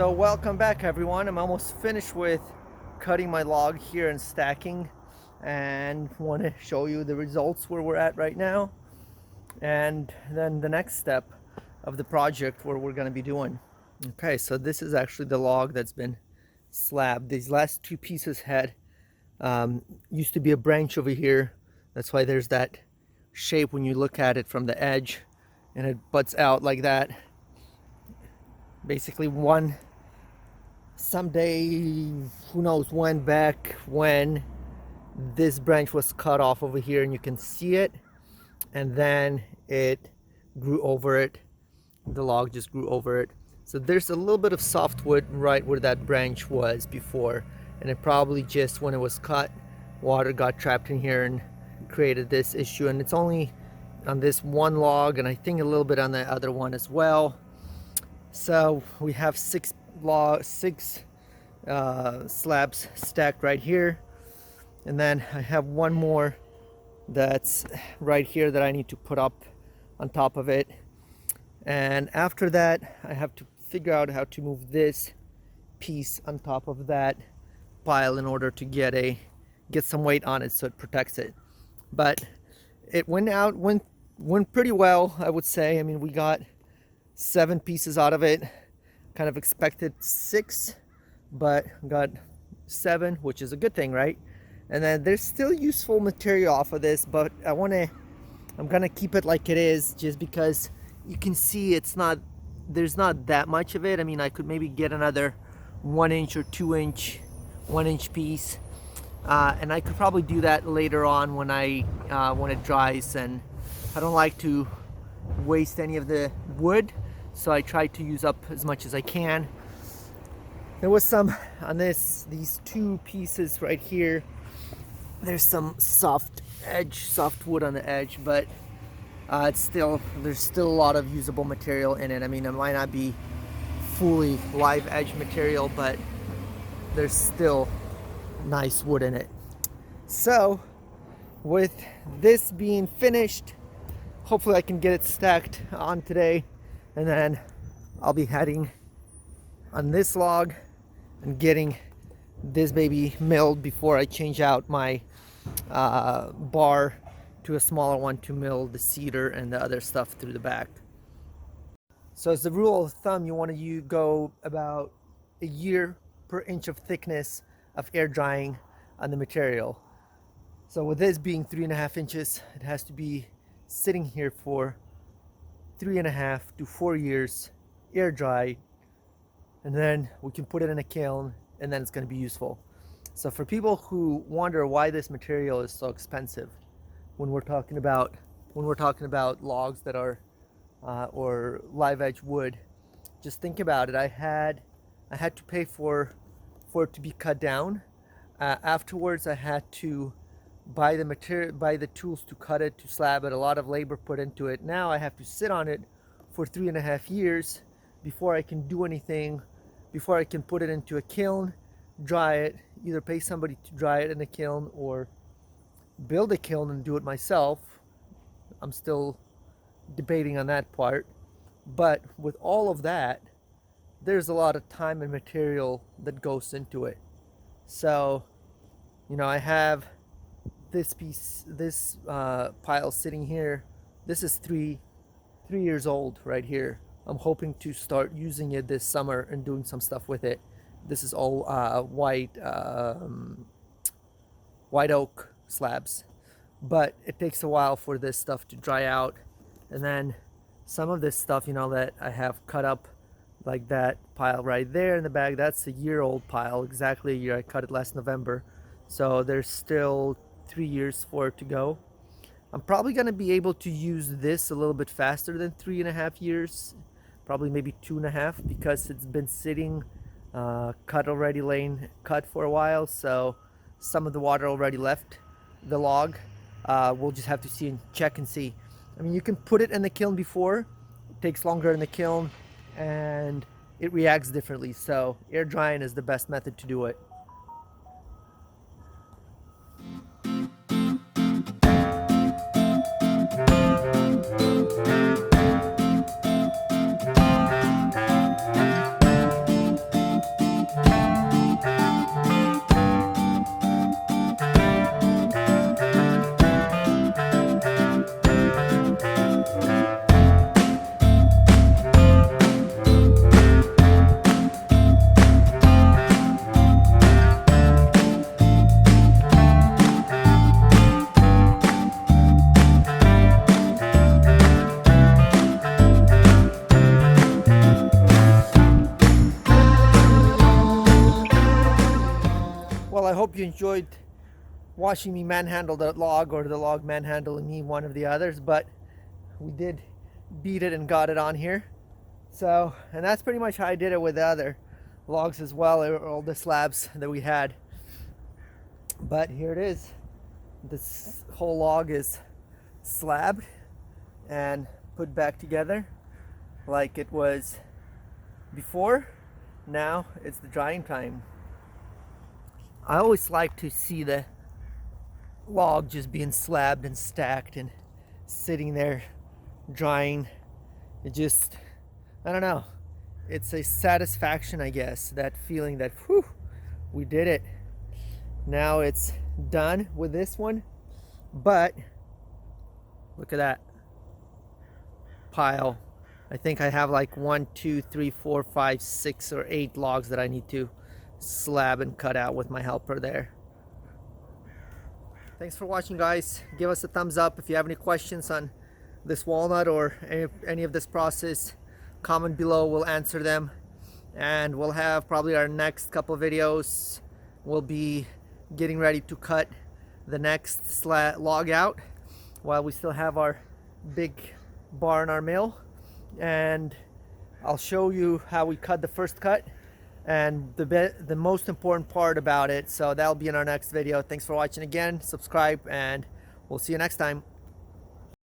So welcome back everyone. I'm almost finished with cutting my log here and stacking, and want to show you the results where we're at right now, and then the next step of the project where we're going to be doing. Okay, so this is actually the log that's been slabbed. These last two pieces had used to be a branch over here. That's why there's that shape when you look at it from the edge, and it butts out like that. Basically one someday, who knows when, back when this branch was cut off over here, and you can see it, and then it grew over it. The log just grew over it. So there's a little bit of softwood right where that branch was before, and it probably just when it was cut, water got trapped in here and created this issue. And it's only on this one log, and I think a little bit on the other one as well. So we have six slabs stacked right here, and then I have one more that's right here that I need to put up on top of it. And after that, I have to figure out how to move this piece on top of that pile in order to get some weight on it so it protects it. But it went pretty well, I would say. I mean, we got 7 pieces out of it. Kind of expected 6, but got 7, which is a good thing, right? And then there's still useful material off of this, but I'm gonna keep it like it is, just because you can see there's not that much of it. I mean, I could maybe get another 1 inch or 2 inch, 1 inch piece, and I could probably do that later on when it dries. And I don't like to waste any of the wood, so I try to use up as much as I can. There was some on these 2 pieces right here. There's some soft wood on the edge, but there's still a lot of usable material in it. I mean, it might not be fully live edge material, but there's still nice wood in it. So with this being finished, hopefully I can get it stacked on today, and then I'll be heading on this log and getting this baby milled before I change out my bar to a smaller one to mill the cedar and the other stuff through the back. So as a rule of thumb, you want to go about a year per inch of thickness of air drying on the material. So with this being 3.5 inches, it has to be sitting here for 3.5 to 4 years, air dry, and then we can put it in a kiln, and then it's going to be useful. So for people who wonder why this material is so expensive, when we're talking about logs that are or live edge wood, just think about it. I had to pay for it to be cut down. Afterwards, I had to buy the tools to cut it, to slab it. A lot of labor put into it. Now I have to sit on it for 3.5 years before I can do anything, before I can put it into a kiln, dry it, either pay somebody to dry it in a kiln or build a kiln and do it myself. I'm still debating on that part. But with all of that, there's a lot of time and material that goes into it. So, I have this pile sitting here. This is 3 years old right here. I'm hoping to start using it this summer and doing some stuff with it. This is all white oak slabs, but it takes a while for this stuff to dry out. And then some of this stuff, that I have cut up, like that pile right there in the bag, that's a year-old pile, exactly a year. I cut it last November, so there's still 3 years for it to go. I'm probably going to be able to use this a little bit faster than 3.5 years, probably maybe 2.5, because it's been sitting cut for a while, so some of the water already left the log. We'll just have to check and see. I mean, you can put it in the kiln before. It takes longer in the kiln and it reacts differently, so air drying is the best method to do it. hope you enjoyed watching me manhandle the log, or the log manhandling me, one of the others, but we did beat it and got it on here. So, and that's pretty much how I did it with the other logs as well, all the slabs that we had. But here it is. This whole log is slabbed and put back together like it was before. Now it's the drying time. I always like to see the log just being slabbed and stacked and sitting there drying. It just, I don't know, it's a satisfaction, I guess, that feeling that, whew, we did it. Now it's done with this one, but look at that pile. I think I have like 1, 2, 3, 4, 5, 6 or 8 logs that I need to slab and cut out with my helper there. Thanks for watching, guys. Give us a thumbs up if you have any questions on this walnut or any of this process. Comment below, we'll answer them, and we'll have probably our next couple of videos. We'll be getting ready to cut the next log out while we still have our big bar in our mill, and I'll show you how we cut the first cut and the most important part about it. So that'll be in our next video. Thanks for watching again. Subscribe, and we'll see you next time.